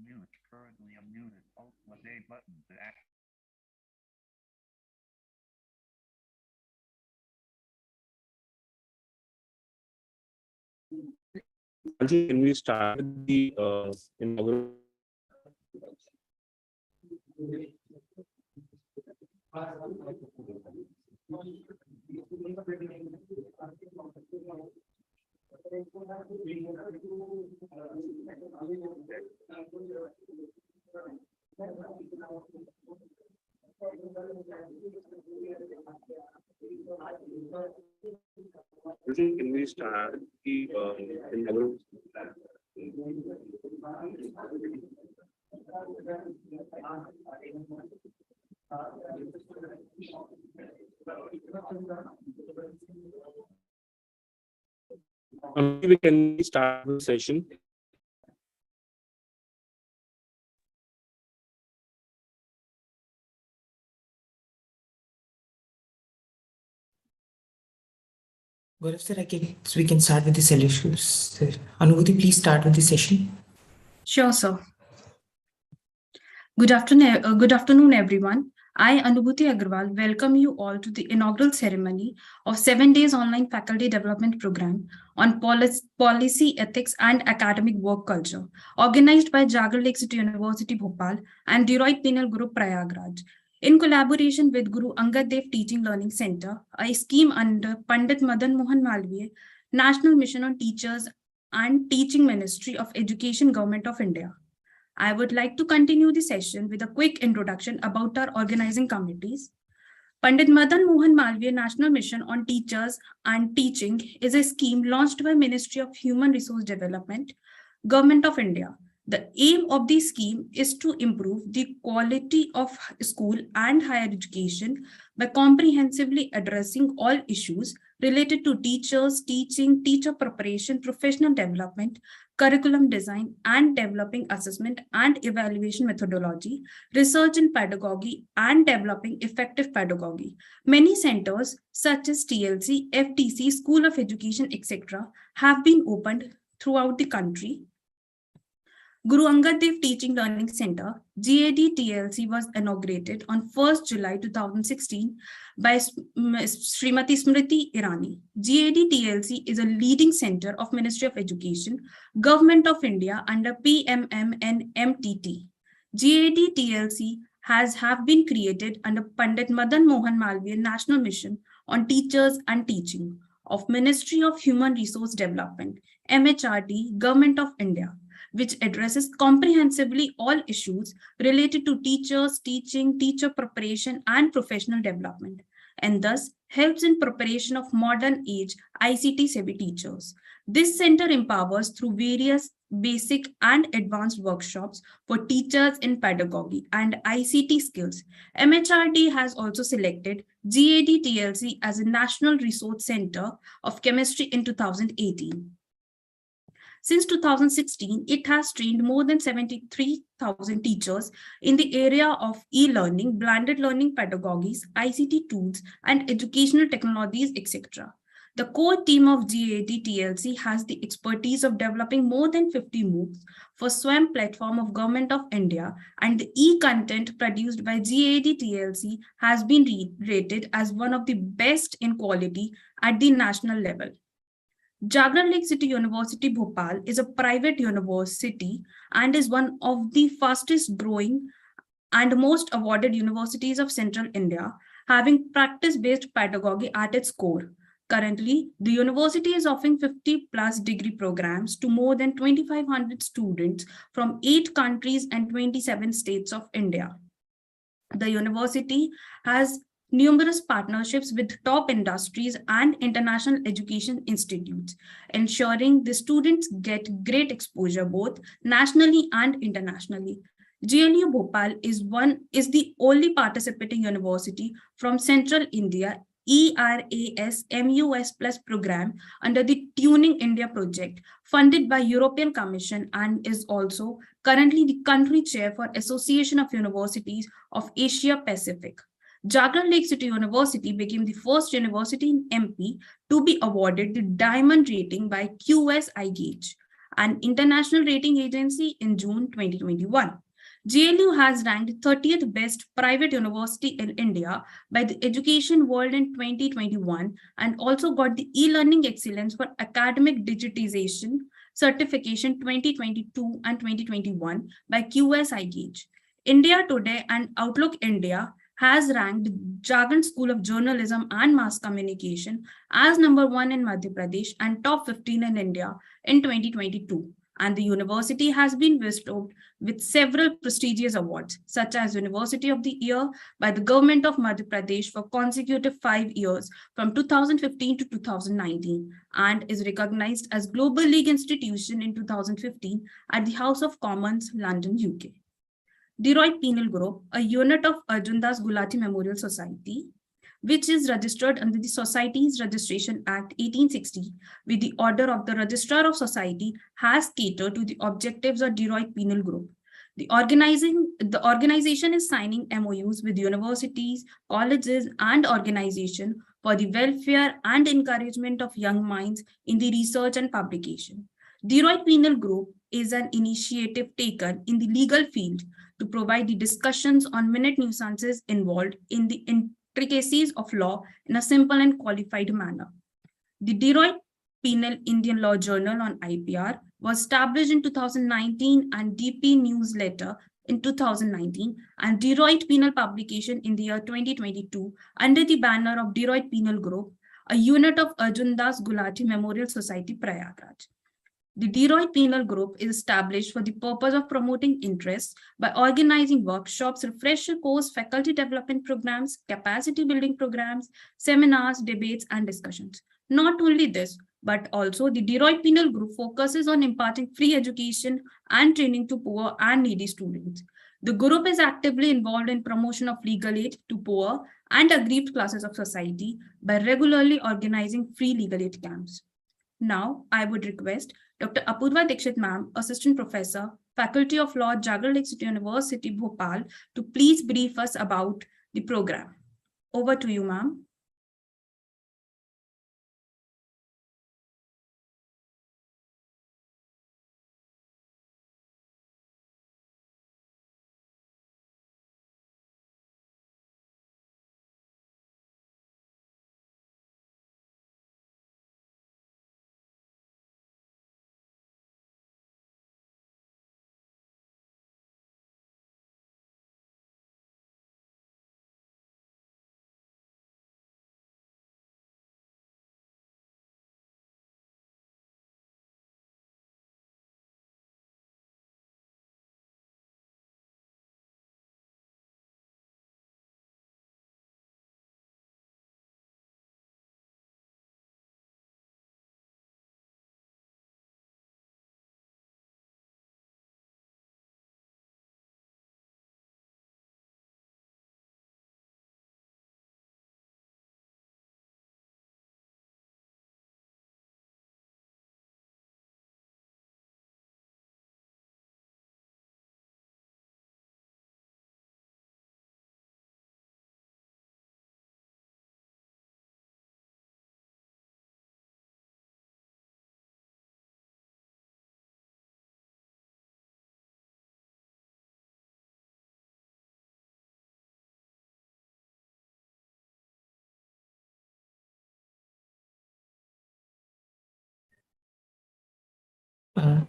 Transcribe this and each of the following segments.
Mute. Currently unmuted. Alt plus A button to act. Anshul, can we start with the inaugural? Anshul, can we start the inaugural? We can start the session. Gaurav sir, we can start with the solutions. Sir, Anubhuti, please start with the session. Sure, sir. Good afternoon, everyone. I, Anubhuti Agarwal, welcome you all to the inaugural ceremony of 7 days online faculty development program on policy, ethics, and academic work culture, organized by Jagar Lake City University, Bhopal, and Deloitte Penal Group, Prayagraj, in collaboration with Guru Angad Dev Teaching Learning Center, a scheme under Pandit Madan Mohan Malviya, National Mission on Teachers and Teaching Ministry of Education, Government of India. I would like to continue the session with a quick introduction about our organizing committees. Pandit Madan Mohan Malviya National Mission on Teachers and Teaching is a scheme launched by Ministry of Human Resource Development, Government of India. The aim of the scheme is to improve the quality of school and higher education by comprehensively addressing all issues related to teachers, teaching, teacher preparation, professional development, curriculum design, and developing assessment and evaluation methodology, research in pedagogy, and developing effective pedagogy. Many centers such as TLC, FTC, School of Education, etc. have been opened throughout the country. Guru Angad Dev Teaching Learning Center, GAD-TLC, was inaugurated on 1st July 2016 by Srimati Smriti Irani. GAD-TLC is a leading center of Ministry of Education, Government of India under PMMNMTT. GAD-TLC have been created under Pandit Madan Mohan Malviya National Mission on Teachers and Teaching of Ministry of Human Resource Development, MHRD, Government of India, which addresses comprehensively all issues related to teachers, teaching, teacher preparation, and professional development, and thus helps in preparation of modern age ICT-savvy teachers. This center empowers through various basic and advanced workshops for teachers in pedagogy and ICT skills. MHRD has also selected GAD-TLC as a National Resource Center of Chemistry in 2018. Since 2016, it has trained more than 73,000 teachers in the area of e-learning, blended learning pedagogies, ICT tools, and educational technologies, etc. The core team of GAD-TLC has the expertise of developing more than 50 MOOCs for SWAYAM platform of Government of India, and the e-content produced by GAD-TLC has been rated as one of the best in quality at the national level. Jagra Lake City University, Bhopal is a private university and is one of the fastest growing and most awarded universities of Central India, having practice-based pedagogy at its core. Currently, the university is offering 50+ degree programs to more than 2,500 students from 8 countries and 27 states of India. The university has numerous partnerships with top industries and international education institutes, ensuring the students get great exposure both nationally and internationally. GLU Bhopal is the only participating university from Central India ERAS MUS Plus program under the Tuning India project, funded by European Commission, and is also currently the country chair for Association of Universities of Asia Pacific. Jagra Lake City University became the first university in MP to be awarded the Diamond rating by QS iGauge. an international rating agency, in June 2021. JLU has ranked 30th best private university in India by the Education World in 2021 and also got the e-learning excellence for academic digitization certification 2022 and 2021 by QS Gauge. India Today and Outlook India has ranked Jagran School of Journalism and Mass Communication as #1 in Madhya Pradesh and top 15 in India in 2022. And the university has been bestowed with several prestigious awards, such as University of the Year by the Government of Madhya Pradesh for consecutive 5 years from 2015 to 2019, and is recognized as Global League Institution in 2015 at the House of Commons, London, UK. Deroit Penal Group, a unit of Arjun Das Gulati Memorial Society, which is registered under the Societies Registration Act 1860 with the order of the Registrar of Society, has catered to the objectives of Deroit Penal Group. The organization is signing MOUs with universities, colleges, and organizations for the welfare and encouragement of young minds in the research and publication. Deroit Penal Group is an initiative taken in the legal field to provide the discussions on minute nuisances involved in the intricacies of law in a simple and qualified manner. The Deroit Penal Indian Law Journal on IPR was established in 2019 and DP Newsletter in 2019 and Deroit Penal Publication in the year 2022 under the banner of Deroit Penal Group, a unit of Arjun Das Gulati Memorial Society, Prayagraj. The Deroit Penal Group is established for the purpose of promoting interests by organizing workshops, refresher course, faculty development programs, capacity building programs, seminars, debates, and discussions. Not only this, but also the Deroit Penal Group focuses on imparting free education and training to poor and needy students. The group is actively involved in promotion of legal aid to poor and aggrieved classes of society by regularly organizing free legal aid camps. Now, I would request Dr. Apurva Dikshit Ma'am, Assistant Professor, Faculty of Law, Jagran Lake City University, Bhopal, to please brief us about the program. Over to you, ma'am.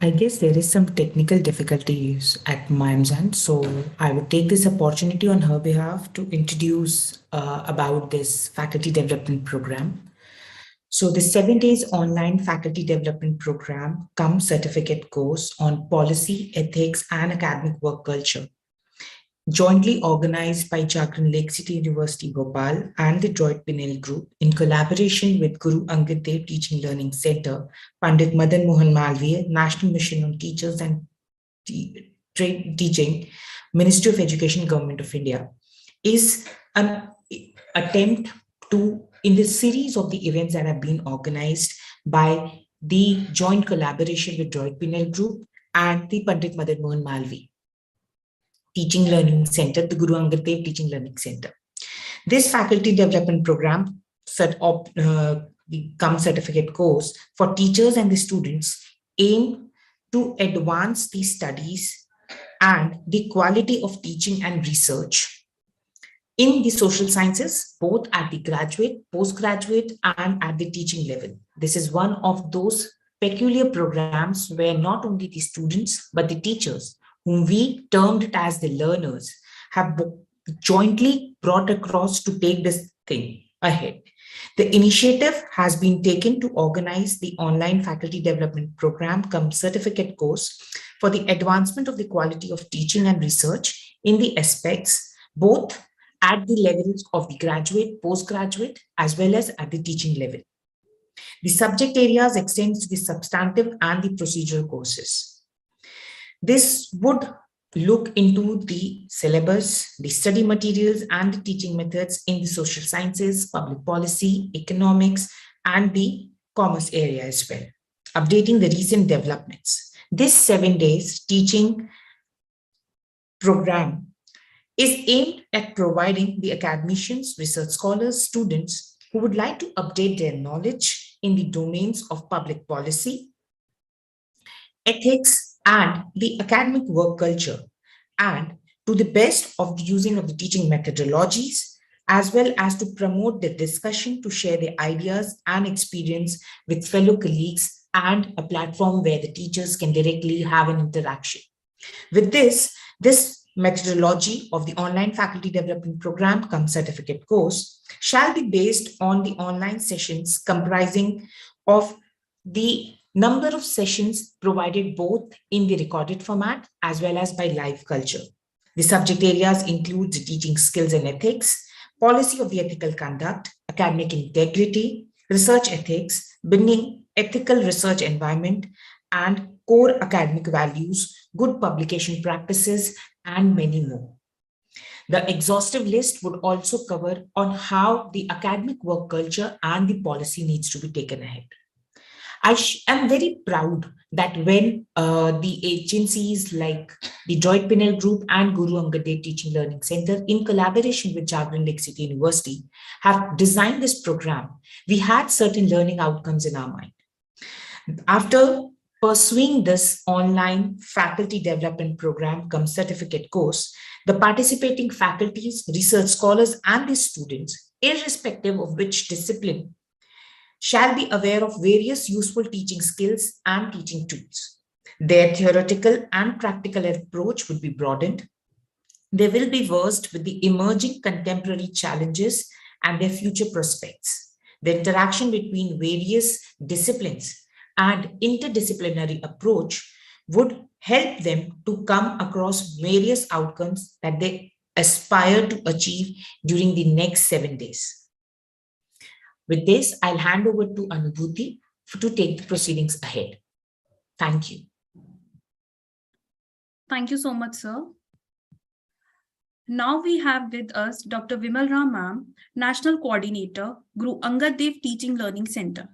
I guess there is some technical difficulties at Mayam's end, so I would take this opportunity on her behalf to introduce about this faculty development program. So the 7 days online faculty development program cum certificate course on policy, ethics, and academic work culture, jointly organized by Jagran Lake City University, Bhopal, and the Deroit Penal Group in collaboration with Guru Angad Dev Teaching Learning Center, Pandit Madan Mohan Malviya, National Mission on Teachers and Teaching, Ministry of Education, Government of India, is an attempt to, in the series of the events that have been organized by the joint collaboration with Deroit Penal Group and the Pandit Madan Mohan Malviya Teaching Learning Center, the Guru Angad Dev Teaching Learning Center. This faculty development program the cum certificate course for teachers and the students aim to advance the studies and the quality of teaching and research in the social sciences, both at the graduate, postgraduate, and at the teaching level. This is one of those peculiar programs where not only the students, but the teachers, whom we termed it as the learners, have jointly brought across to take this thing ahead. The initiative has been taken to organize the online faculty development program cum certificate course for the advancement of the quality of teaching and research in the aspects both at the levels of the graduate, postgraduate, as well as at the teaching level. The subject areas extend to the substantive and the procedural courses. This would look into the syllabus, the study materials, and the teaching methods in the social sciences, public policy, economics, and the commerce area as well, updating the recent developments. This 7 days teaching program is aimed at providing the academicians, research scholars, students who would like to update their knowledge in the domains of public policy, ethics, and the academic work culture, and to the best of the using of the teaching methodologies, as well as to promote the discussion to share the ideas and experience with fellow colleagues and a platform where the teachers can directly have an interaction. With this methodology of the online faculty development program cum certificate course shall be based on the online sessions comprising of the number of sessions provided both in the recorded format as well as by live culture. The subject areas include the teaching skills and ethics, policy of the ethical conduct, academic integrity, research ethics, building ethical research environment, and core academic values, good publication practices, and many more. The exhaustive list would also cover on how the academic work culture and the policy needs to be taken ahead. I am very proud that when the agencies like the Joint Pinnell Group and Guru Angad Dev Teaching Learning Center, in collaboration with Jagran Lake City University, have designed this program, we had certain learning outcomes in our mind. After pursuing this online faculty development program cum certificate course, the participating faculties, research scholars, and the students, irrespective of which discipline, shall be aware of various useful teaching skills and teaching tools. Their theoretical and practical approach would be broadened. They will be versed with the emerging contemporary challenges and their future prospects. The interaction between various disciplines and interdisciplinary approach would help them to come across various outcomes that they aspire to achieve during the next 7 days. With this, I'll hand over to Anubhuti to take the proceedings ahead. Thank you. Thank you so much, sir. Now we have with us Dr. Vimal Ram Ma'am, National Coordinator, Guru Angad Dev Teaching Learning Center.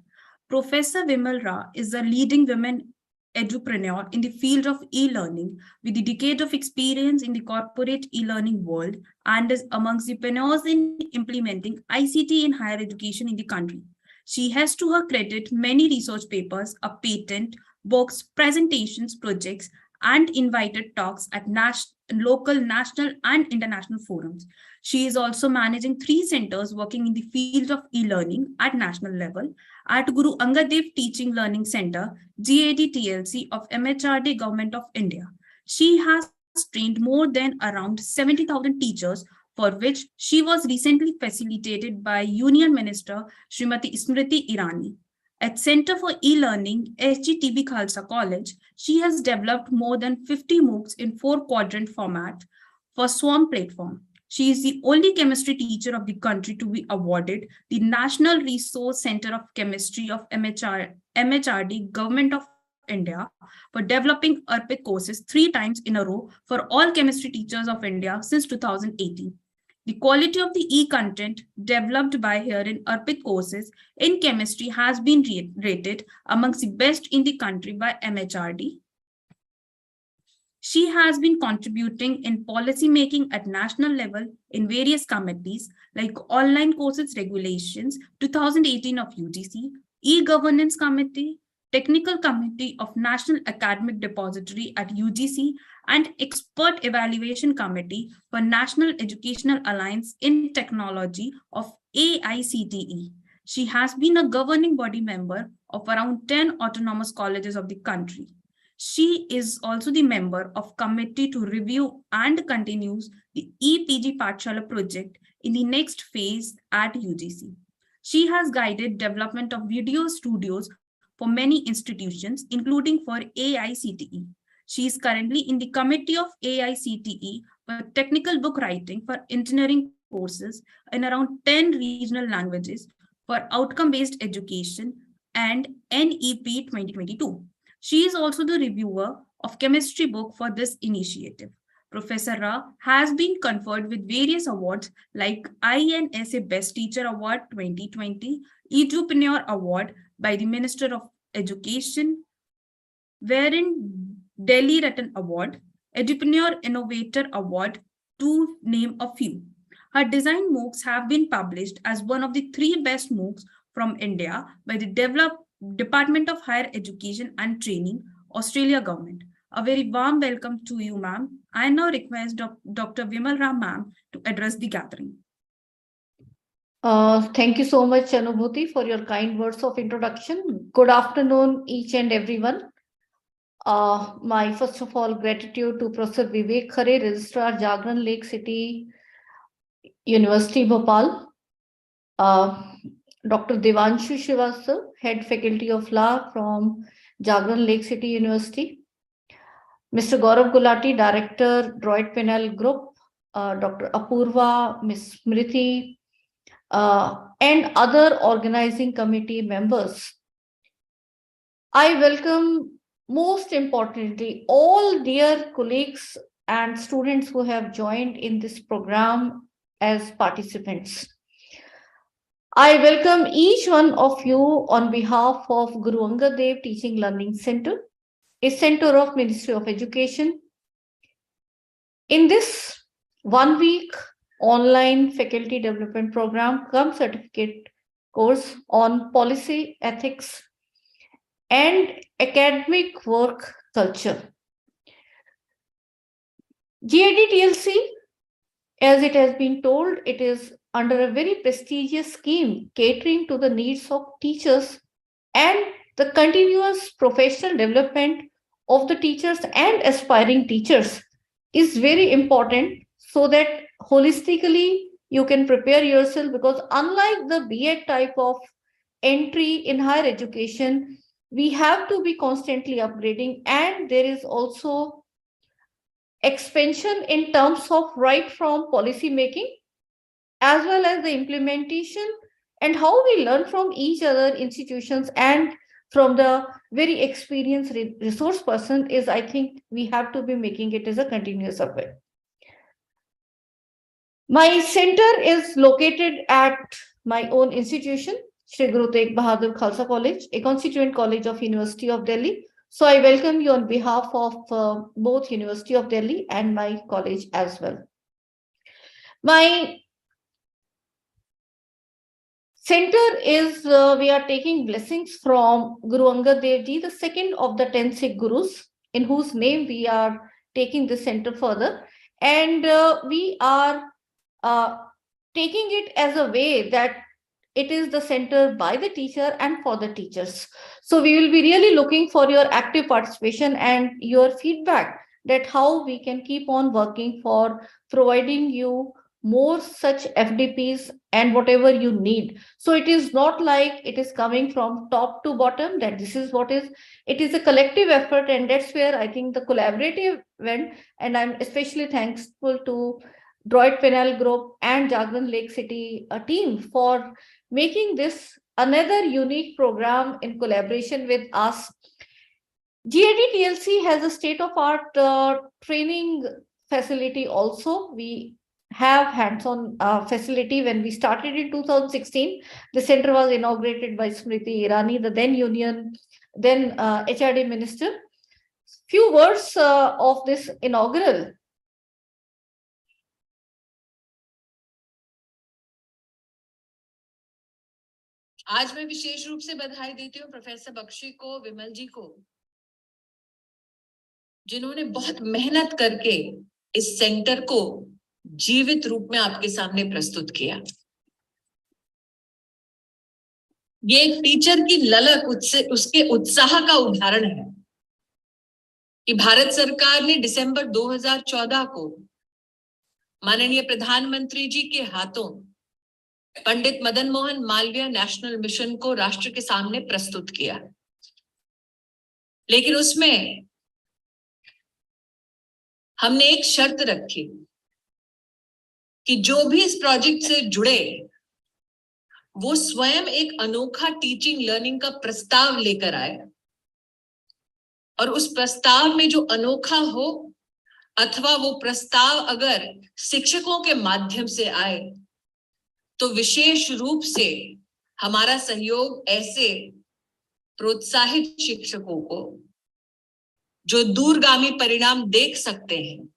Professor Vimal Ra is a leading women edupreneur in the field of e-learning with a decade of experience in the corporate e-learning world and is amongst the pioneers in implementing ICT in higher education in the country. She has to her credit many research papers, a patent, books, presentations, projects, and invited talks at local, national, and international forums. She is also managing 3 centers working in the field of e-learning at national level at Guru Angad Dev Teaching Learning Center, GAD-TLC of MHRD Government of India. She has trained more than around 70,000 teachers, for which she was recently facilitated by Union Minister Srimati Smriti Irani. At Center for E-Learning, SGTB Khalsa College, she has developed more than 50 MOOCs in 4-quadrant format for Swarm platform. She is the only chemistry teacher of the country to be awarded the National Resource Center of Chemistry of MHRD Government of India for developing Arpit courses 3 times in a row for all chemistry teachers of India since 2018. The quality of the e-content developed by her in Arpit courses in chemistry has been rated amongst the best in the country by MHRD. She has been contributing in policy making at national level in various committees like Online Courses Regulations 2018 of UGC, E-Governance Committee, Technical Committee of National Academic Depository at UGC, and Expert Evaluation Committee for National Educational Alliance in Technology of AICTE. She has been a governing body member of around 10 autonomous colleges of the country. She is also the member of committee to review and continues the EPG Pathshala project in the next phase at UGC. She has guided development of video studios for many institutions, including for AICTE. She is currently in the committee of AICTE for technical book writing for engineering courses in around 10 regional languages for outcome-based education and NEP 2022. She is also the reviewer of chemistry book for this initiative. Professor Ra has been conferred with various awards like INSA Best Teacher Award 2020, Edupreneur Award by the Minister of Education, wherein Delhi Ratan Award, Edupreneur Innovator Award, to name a few. Her design MOOCs have been published as one of the 3 best MOOCs from India by the Department of Higher Education and Training, Australia government. A very warm welcome to you, ma'am. I now request Dr. Vimal Ram, ma'am, to address the gathering. Thank you so much, Anubhuti, for your kind words of introduction. Good afternoon, each and everyone. My first of all gratitude to Professor Vivek Khare, Registrar, Jagran Lake City University, Bhopal. Dr. Devanshu Srivastava, Head Faculty of Law from Jagran Lake City University. Mr. Gaurav Gulati, Director, Droid Penal Group. Dr. Apurva, Ms. Smriti, and other organizing committee members. I welcome, most importantly, all dear colleagues and students who have joined in this program as participants. I welcome each one of you on behalf of Guru Angad Dev Teaching Learning Center, a center of Ministry of Education. In this 1 week online faculty development program cum certificate course on policy, ethics, and academic work culture. GAD-TLC, as it has been told, it is under a very prestigious scheme catering to the needs of teachers and the continuous professional development of the teachers and aspiring teachers is very important, so that holistically you can prepare yourself, because unlike the B.Ed type of entry in higher education, we have to be constantly upgrading, and there is also expansion in terms of right from policy making as well as the implementation, and how we learn from each other institutions and from the very experienced resource person is, I think, we have to be making it as a continuous effort. My center is located at my own institution, Shri Guru Tegh Bahadur Khalsa College, a constituent college of University of Delhi. So I welcome you on behalf of both University of Delhi and my college as well. My center is, we are taking blessings from Guru Angad Dev Ji, the second of the 10 Sikh Gurus, in whose name we are taking the center further. And we are taking it as a way that it is the center by the teacher and for the teachers. So we will be really looking for your active participation and your feedback, that how we can keep on working for providing you more such FDPs and whatever you need. So it is not like it is coming from top to bottom, that this is what is, it is a collective effort, and that's where I think the collaborative went. And I'm especially thankful to Droid Penal Group and Jagran Lake City team for making this another unique program in collaboration with us. GAD-TLC has a state-of-art training facility also. We have hands-on facility. When we started in 2016, the center was inaugurated by Smriti Irani, the then HRD minister. Few words of this inaugural. आज मैं विशेष रूप से बधाई देती हूँ professor Bakshi को, विमल जी को, जिन्होंने बहुत मेहनत करके इस सेंटर को जीवित रूप में आपके सामने प्रस्तुत किया। ये एक टीचर की ललक, उसके उत्साह का उदाहरण है कि भारत सरकार ने दिसंबर 2014 को माननीय प्रधानमंत्री जी के हाथों पंडित मदन मोहन मालवीय नेशनल मिशन को राष्ट्र के सामने प्रस्तुत किया। लेकिन उसमें हमने एक शर्त रखी कि जो भी इस प्रोजेक्ट से जुड़े वो स्वयं एक अनोखा टीचिंग लर्निंग का प्रस्ताव लेकर आए, और उस प्रस्ताव में जो अनोखा हो अथवा वो प्रस्ताव अगर शिक्षकों के माध्यम से आए तो विशेष रूप से हमारा सहयोग ऐसे प्रोत्साहित शिक्षकों को जो दूरगामी परिणाम देख सकते हैं,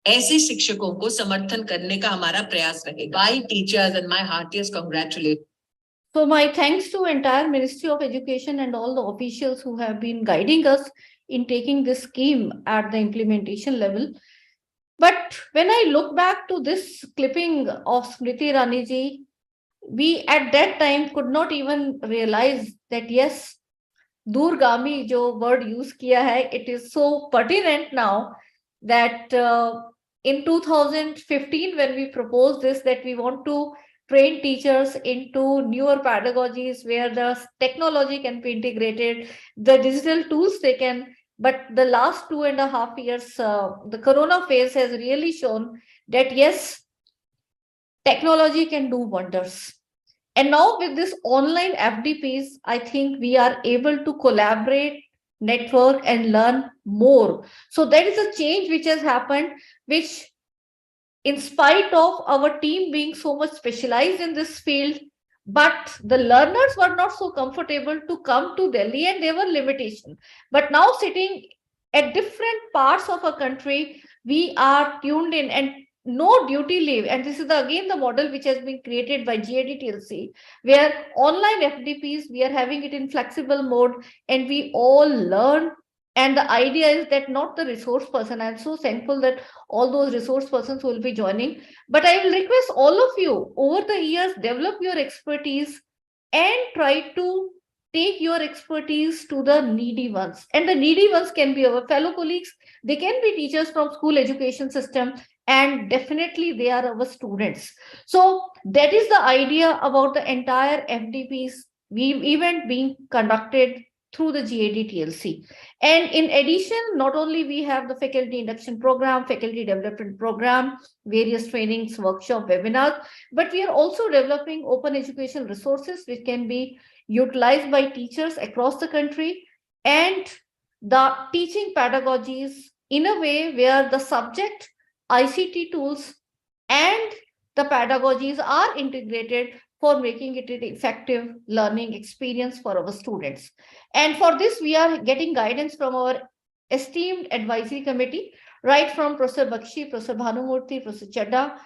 ऐसे शिक्षकों को समर्थन करने का हमारा प्रयास रहेगा। Bye teachers and my heartiest congratulations. So my thanks to entire Ministry of Education and all the officials who have been guiding us in taking this scheme at the implementation level. But when I look back to this clipping of Smriti Irani ji, we at that time could not even realize that yes, Durgami jo word use kiya hai, it is so pertinent now that in 2015 when we proposed this, that we want to train teachers into newer pedagogies where the technology can be integrated, the digital tools they can. But the last 2.5 years, the corona phase has really shown that yes, technology can do wonders. And now with this online FDPs, I think we are able to collaborate, network, and learn more. So that is a change which has happened, which in spite of our team being so much specialized in this field, but the learners were not so comfortable to come to Delhi and there were limitations. But now sitting at different parts of a country, we are tuned in and no duty leave. And this is again the model which has been created by GADTLC, where online FDPs, we are having it in flexible mode and we all learn. And the idea is that not the resource person, I'm so thankful that all those resource persons will be joining, but I will request all of you over the years, develop your expertise and try to take your expertise to the needy ones. And the needy ones can be our fellow colleagues, they can be teachers from school education system, and definitely they are our students. So that is the idea about the entire FDPs event being conducted through the GADTLC. And in addition, not only we have the faculty induction program, faculty development program, various trainings, workshop, webinars, but we are also developing open educational resources which can be utilized by teachers across the country, and the teaching pedagogies in a way where the subject, ICT tools and the pedagogies are integrated for making it an effective learning experience for our students. And for this, we are getting guidance from our esteemed advisory committee, right from Professor Bakshi, Professor Bhanumurthy, Professor Chadda,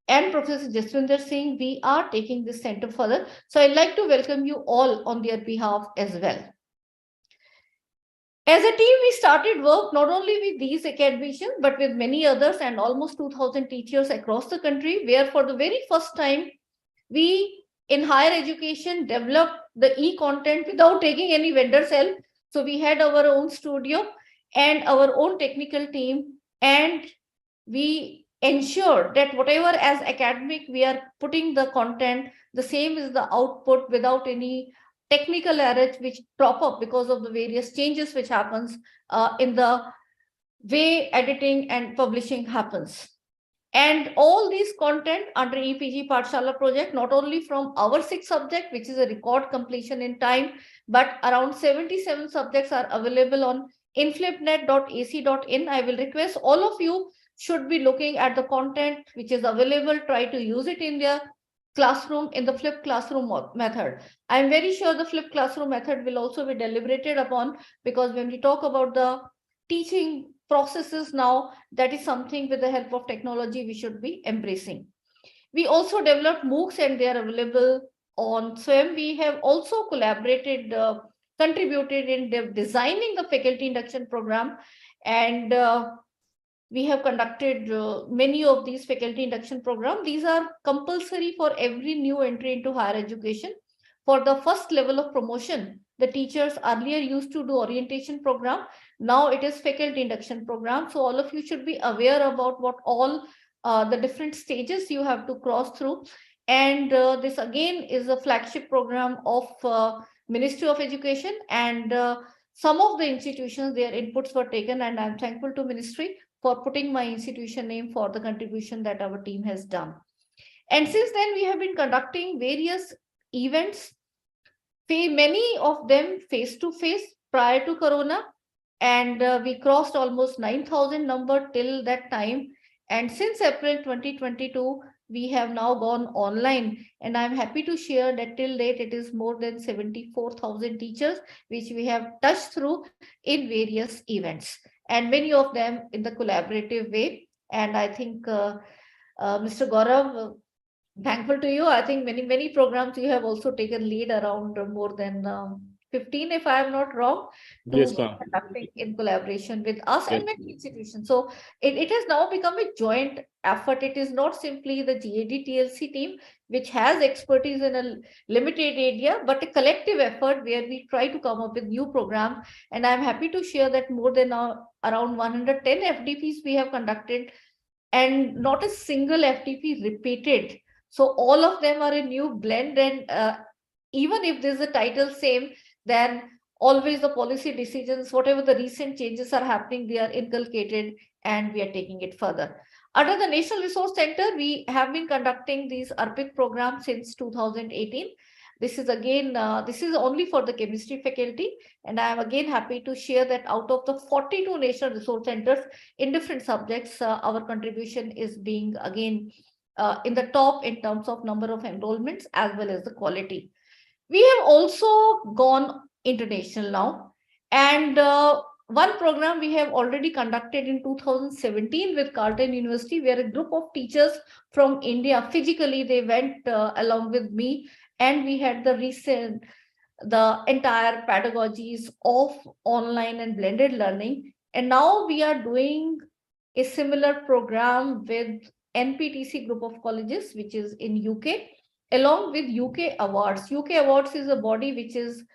and Professor Jaswinder Singh. We are taking this center further. So I'd like to welcome you all on their behalf as well. As a team, we started work not only with these academicians, but with many others and almost 2,000 teachers across the country, where for the very first time, we in higher education developed the e-content without taking any vendor's help. So we had our own studio and our own technical team, and we ensured that whatever as academic we are putting the content, the same is the output without any technical errors which crop up because of the various changes which happens in the way editing and publishing happens. And all these content under EPG Pathshala project, not only from our 6 subject, which is a record completion in time, but around 77 subjects are available on inflipnet.ac.in. I will request all of you should be looking at the content which is available, try to use it in their classroom in the flipped classroom method. I'm very sure the flipped classroom method will also be deliberated upon, because when we talk about the teaching processes now, that is something with the help of technology we should be embracing. We also developed MOOCs and they are available on SWAYAM, we have also collaborated, contributed in designing the faculty induction program, and we have conducted many of these faculty induction programs. These are compulsory for every new entry into higher education. For the first level of promotion, the teachers earlier used to do orientation program. Now it is faculty induction program. So all of you should be aware about what all the different stages you have to cross through. And this again is a flagship program of Ministry of Education, and some of the institutions, their inputs were taken, and I'm thankful to Ministry for putting my institution name for the contribution that our team has done. And since then, we have been conducting various events, many of them face-to-face prior to Corona, and we crossed almost 9,000 number till that time. And since April 2022, we have now gone online, and I'm happy to share that till date, it is more than 74,000 teachers, which we have touched through in various events, and many of them in the collaborative way. And I think Mr. Gaurav, thankful to you. I think many programs you have also taken lead around more than 15, if I am not wrong, to Yes, be ma'am. conducting in collaboration with us and Yes. many institutions. So it has now become a joint effort. It is not simply the GAD TLC team, which has expertise in a limited area, but a collective effort where we try to come up with new programs. And I'm happy to share that more than around 110 FDPs we have conducted, and not a single FDP repeated. So all of them are a new blend, and even if there's a title same, then always the policy decisions, whatever the recent changes are happening, they are inculcated and we are taking it further. Under the National Resource Center, we have been conducting these ARPIC programs since 2018. This is again, this is only for the chemistry faculty. And I am again happy to share that out of the 42 National Resource Centers in different subjects, our contribution is being again in the top in terms of number of enrollments as well as the quality. We have also gone international now, and one program we have already conducted in 2017 with Carleton University, where a group of teachers from India, physically they went along with me, and we had the entire pedagogies of online and blended learning. And now we are doing a similar program with NPTC group of colleges, which is in UK, along with UK Awards. UK Awards is a body which is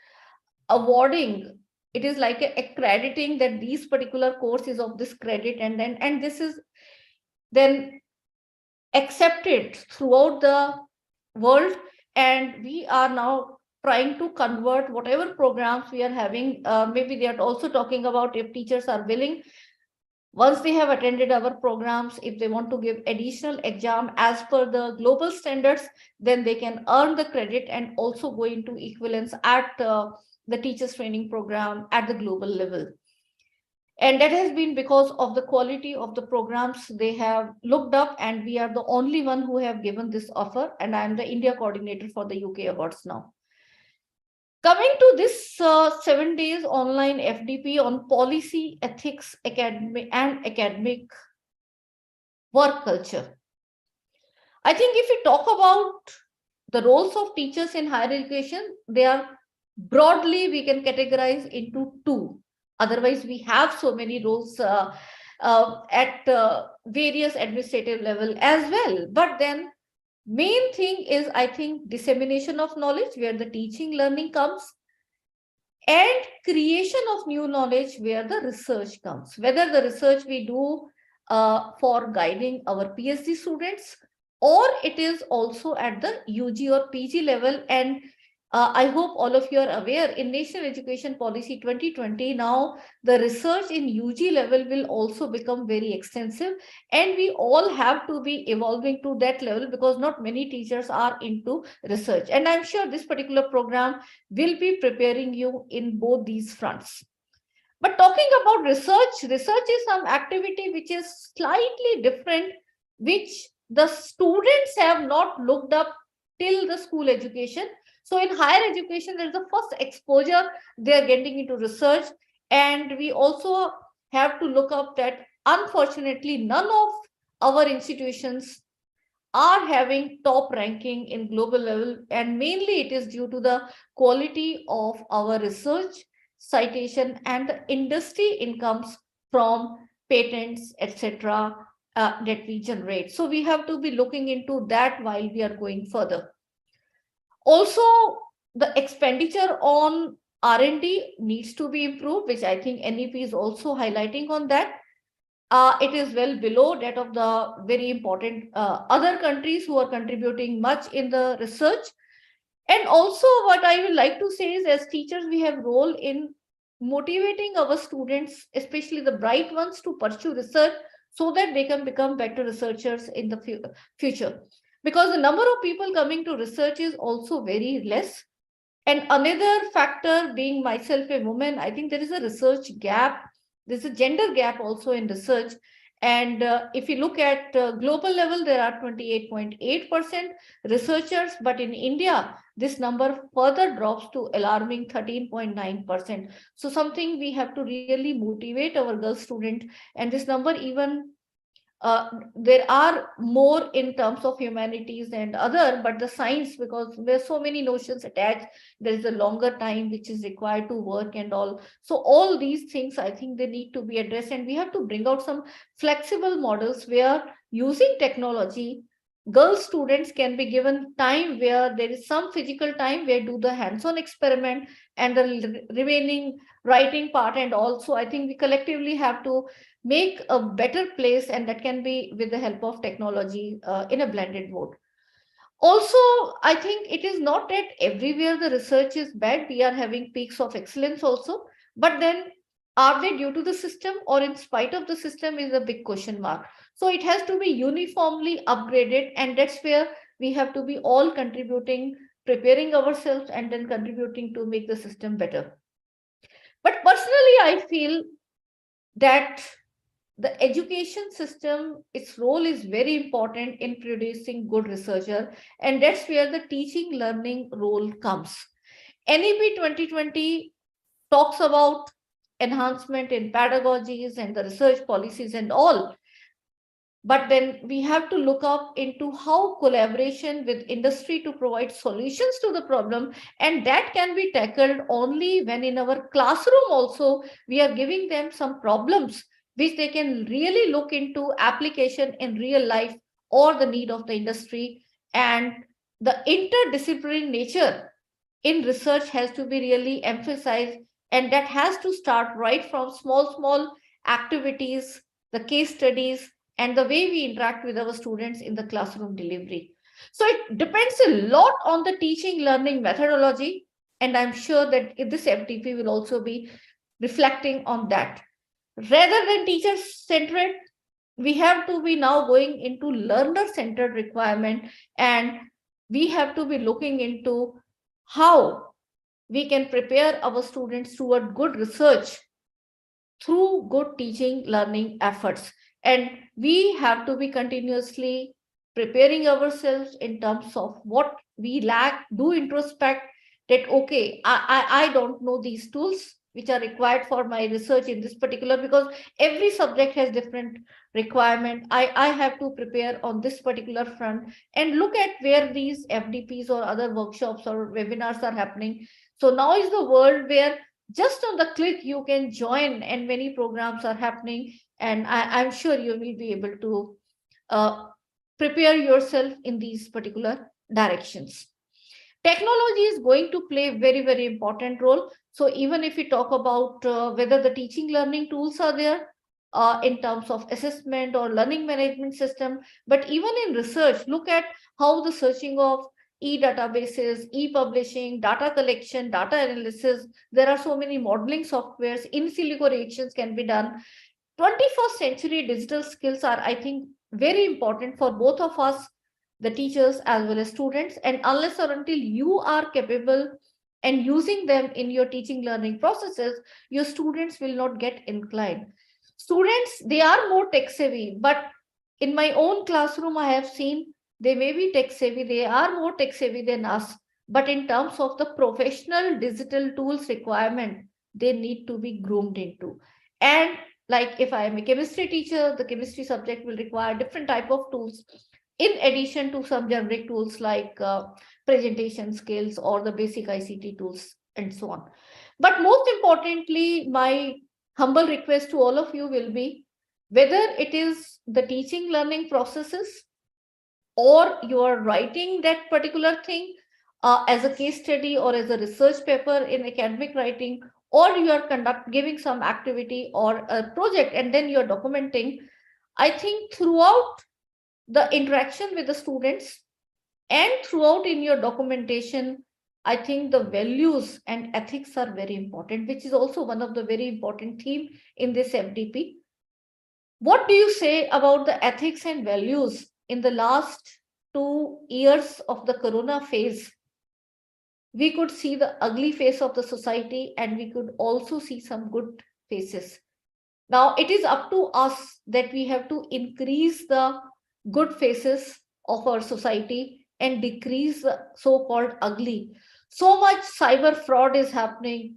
awarding, it is like accrediting that these particular course is of this credit, and this is then accepted throughout the world. And we are now trying to convert whatever programs we are having. Maybe they are also talking about if teachers are willing, once they have attended our programs, if they want to give additional exam as per the global standards, then they can earn the credit and also go into equivalence at the teachers training program at the global level. And that has been because of the quality of the programs they have looked up, and we are the only one who have given this offer, and I am the India coordinator for the UK Awards now. Coming to this 7 days online FDP on policy, ethics, academic work culture. I think if we talk about the roles of teachers in higher education, they are broadly, we can categorize into two. Otherwise, we have so many roles at various administrative level as well. But then main thing is, I think, dissemination of knowledge, where the teaching learning comes, and creation of new knowledge, where the research comes. Whether the research we do for guiding our PhD students, or it is also at the UG or PG level. And I hope all of you are aware, in National Education Policy 2020, now the research in UG level will also become very extensive, and we all have to be evolving to that level, because not many teachers are into research. And I'm sure this particular program will be preparing you in both these fronts. But talking about research is some activity which is slightly different, which the students have not looked up till the school education. So in higher education, there's the first exposure they are getting into research. And we also have to look up that, unfortunately, none of our institutions are having top ranking in global level, and mainly it is due to the quality of our research, citation, and the industry incomes from patents, etc., that we generate. So we have to be looking into that while we are going further. Also, the expenditure on R&D needs to be improved, which I think NEP is also highlighting on that. It is well below that of the very important other countries who are contributing much in the research. And also what I would like to say is, as teachers, we have role in motivating our students, especially the bright ones, to pursue research so that they can become better researchers in the future. Because the number of people coming to research is also very less. And another factor, being myself a woman, I think there is a research gap. There's a gender gap also in research. And if you look at global level, there are 28.8% researchers, but in India, this number further drops to alarming 13.9%. So something we have to really motivate our girl student, and this number even there are more in terms of humanities and other, but the science, because there's so many notions attached, there is a longer time which is required to work and all. So all these things, I think they need to be addressed, and we have to bring out some flexible models where using technology, girl students can be given time where there is some physical time where do the hands-on experiment, and the remaining writing part. And also I think we collectively have to make a better place, and that can be with the help of technology in a blended mode. Also, I think it is not that everywhere the research is bad. We are having peaks of excellence also, but then are they due to the system or in spite of the system is a big question mark. So it has to be uniformly upgraded, and that's where we have to be all contributing, preparing ourselves, and then contributing to make the system better. But personally, I feel that the education system, its role is very important in producing good researcher, and that's where the teaching learning role comes. NEP 2020 talks about enhancement in pedagogies and the research policies and all. But then we have to look up into how collaboration with industry to provide solutions to the problem, and that can be tackled only when in our classroom also we are giving them some problems which they can really look into application in real life or the need of the industry. And the interdisciplinary nature in research has to be really emphasized, and that has to start right from small activities, the case studies, and the way we interact with our students in the classroom delivery. So it depends a lot on the teaching learning methodology, and I'm sure that this FDP will also be reflecting on that. Rather than teacher-centered, we have to be now going into learner-centered requirement, and we have to be looking into how we can prepare our students toward good research through good teaching learning efforts. And we have to be continuously preparing ourselves in terms of what we lack, do introspect that, okay, I don't know these tools which are required for my research in this particular, because every subject has different requirement. I have to prepare on this particular front and look at where these FDPs or other workshops or webinars are happening. So now is the world where just on the click you can join, and many programs are happening, and I'm sure you will be able to prepare yourself in these particular directions. Technology is going to play a very, very important role. So even if we talk about whether the teaching learning tools are there in terms of assessment or learning management system, but even in research, look at how the searching of e-databases, e-publishing, data collection, data analysis, there are so many modeling softwares, in silico reactions can be done. 21st century digital skills are, I think, very important for both of us, the teachers as well as students. And unless or until you are capable and using them in your teaching learning processes, your students will not get inclined. Students, they are more tech savvy, but in my own classroom, I have seen they may be tech savvy, they are more tech savvy than us, but in terms of the professional digital tools requirement, they need to be groomed into. And like if I am a chemistry teacher, the chemistry subject will require different type of tools. in addition to some generic tools like presentation skills or the basic ICT tools and so on. But most importantly, my humble request to all of you will be, whether it is the teaching learning processes or you are writing that particular thing as a case study or as a research paper in academic writing, or you are giving some activity or a project and then you are documenting, I think throughout the interaction with the students and throughout in your documentation, I think the values and ethics are very important, which is also one of the very important theme in this FDP. What do you say about the ethics and values in the last 2 years of the Corona phase? We could see the ugly face of the society and we could also see some good faces. Now it is up to us that we have to increase the good faces of our society and decrease the so-called ugly. So much cyber fraud is happening.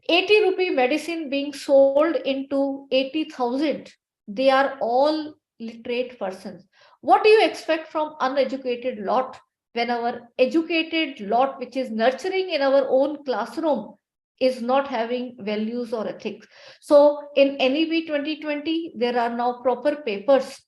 80 rupee medicine being sold into 80,000. They are all literate persons. What do you expect from uneducated lot when our educated lot, which is nurturing in our own classroom, is not having values or ethics? So in NEP 2020, there are now proper papers.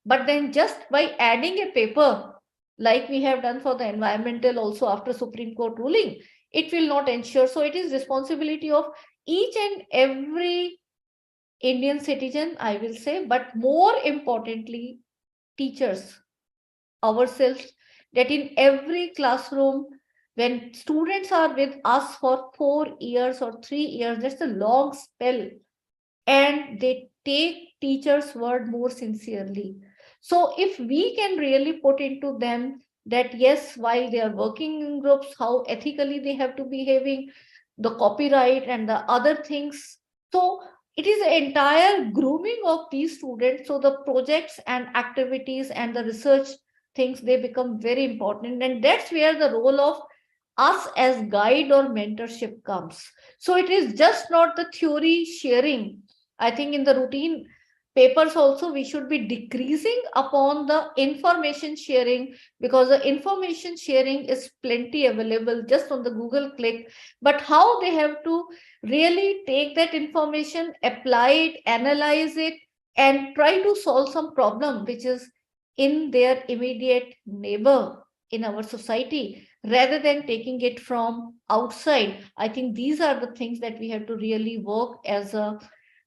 But then just by adding a paper, like we have done for the environmental also after Supreme Court ruling, it will not ensure. So it is responsibility of each and every Indian citizen, I will say, but more importantly, teachers, ourselves, that in every classroom, when students are with us for 4 years or 3 years, that's a long spell, and they take teachers' word more sincerely. So if we can really put into them that yes, while they are working in groups, how ethically they have to be behaving, the copyright and the other things. So it is an entire grooming of these students. So the projects and activities and the research things, they become very important. And that's where the role of us as guide or mentorship comes. So it is just not the theory sharing. I think in the routine papers also, we should be decreasing upon the information sharing, because the information sharing is plenty available just on the Google click. But how they have to really take that information, apply it, analyze it, and try to solve some problem which is in their immediate neighbor in our society, rather than taking it from outside. I think these are the things that we have to really work as a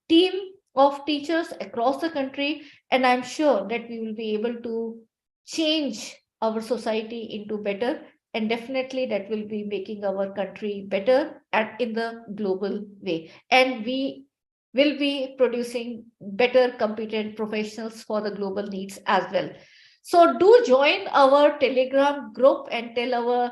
team of teachers across the country, and I'm sure that we will be able to change our society into better, and definitely that will be making our country better and in the global way, and we will be producing better competent professionals for the global needs as well. So do join our Telegram group and tell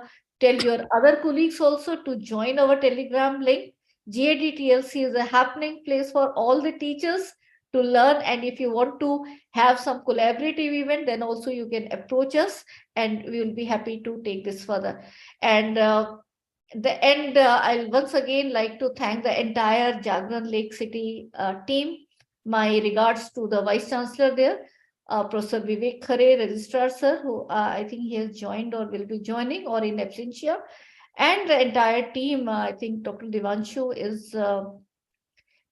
your other colleagues also to join our Telegram link. GADTLC is a happening place for all the teachers to learn, and if you want to have some collaborative event, then also you can approach us and we will be happy to take this further. And I'll once again like to thank the entire Jagran Lake City team. My regards to the Vice Chancellor there, Professor Vivek Khare, Registrar Sir, who I think he has joined or will be joining or in absentia. And the entire team, I think Dr. Devanshu is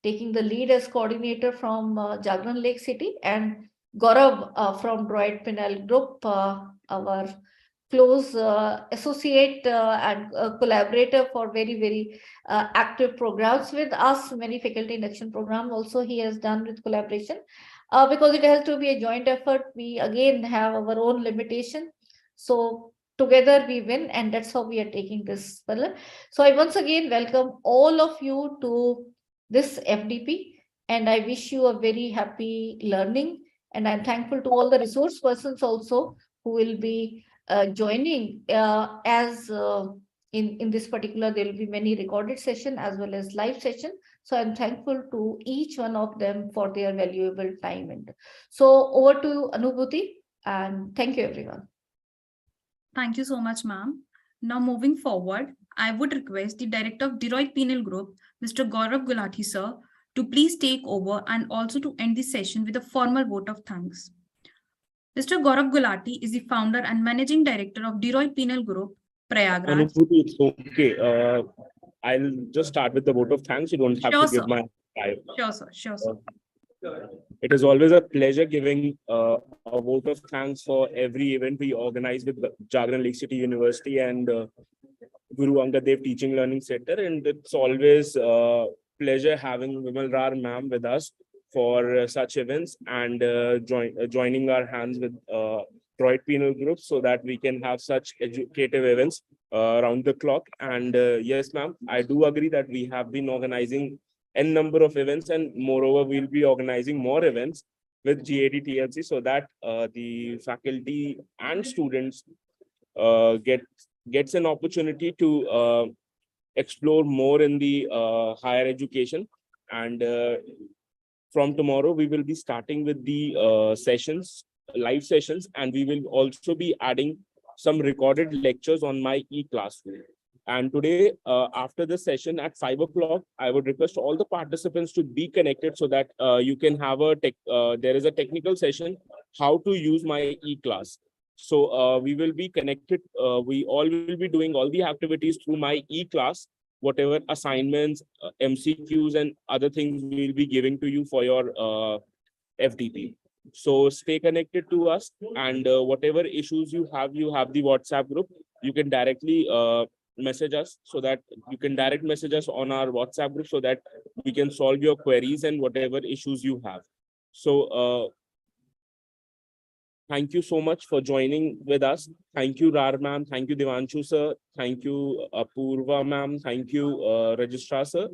taking the lead as coordinator from Jagran Lake City, and Gaurav from Droid Pinel Group, our close associate and collaborator for very, very active programs with us. Many faculty induction program also he has done with collaboration. Because it has to be a joint effort, we again have our own limitation. So together we win, and that's how we are taking this further. So I once again welcome all of you to this FDP, and I wish you a very happy learning. And I'm thankful to all the resource persons also who will be joining as in this particular, there will be many recorded session as well as live session. So I'm thankful to each one of them for their valuable time. And so over to Anubhuti, and thank you everyone. Thank you so much, ma'am. Now moving forward, I would request the Director of Deloitte Penal Group, Mr. Gaurav Gulati, sir, to please take over and also to end the session with a formal vote of thanks. Mr. Gaurav Gulati is the founder and managing director of Deloitte Penal Group, Prayagraj. Anubhuti, it's okay. I'll just start with the vote of thanks. You don't have Sure, to give sir. my bio. Sure, sir. Sure, sir. It is always a pleasure giving a vote of thanks for every event we organize with the Jagran Lake City University and Guru Angad Dev Teaching Learning Center. And it's always a pleasure having Vimal Rar ma'am with us for such events and joining our hands with Droid Penal Group so that we can have such educative events around the clock. And yes, ma'am, I do agree that we have been organizing n number of events, and moreover, we'll be organizing more events with GAD TLC so that the faculty and students gets an opportunity to explore more in the higher education. And from tomorrow, we will be starting with the sessions, live sessions, and we will also be adding some recorded lectures on my e-classroom. And today, after the session at 5 o'clock, I would request all the participants to be connected so that you can have there is a technical session, how to use my e-class. So we will be connected. We all will be doing all the activities through my e-class, whatever assignments, MCQs and other things we'll be giving to you for your FDP. So stay connected to us, and whatever issues you have the WhatsApp group. You can directly message us so that you can direct message us on our WhatsApp group so that we can solve your queries and whatever issues you have. So thank you so much for joining with us. Thank you, Rar ma'am. Thank you, Devanshu sir. Thank you, Apurva ma'am. Thank you, Registrar sir,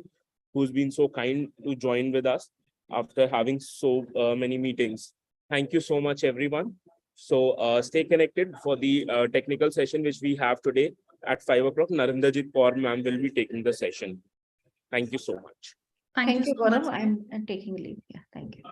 who's been so kind to join with us after having so many meetings. Thank you so much, everyone. So stay connected for the technical session which we have today at 5 o'clock. Narinderjit Kaur ma'am will be taking the session. Thank you so much. Thank you, so much. Gaurav. I'm taking leave. Yeah, thank you.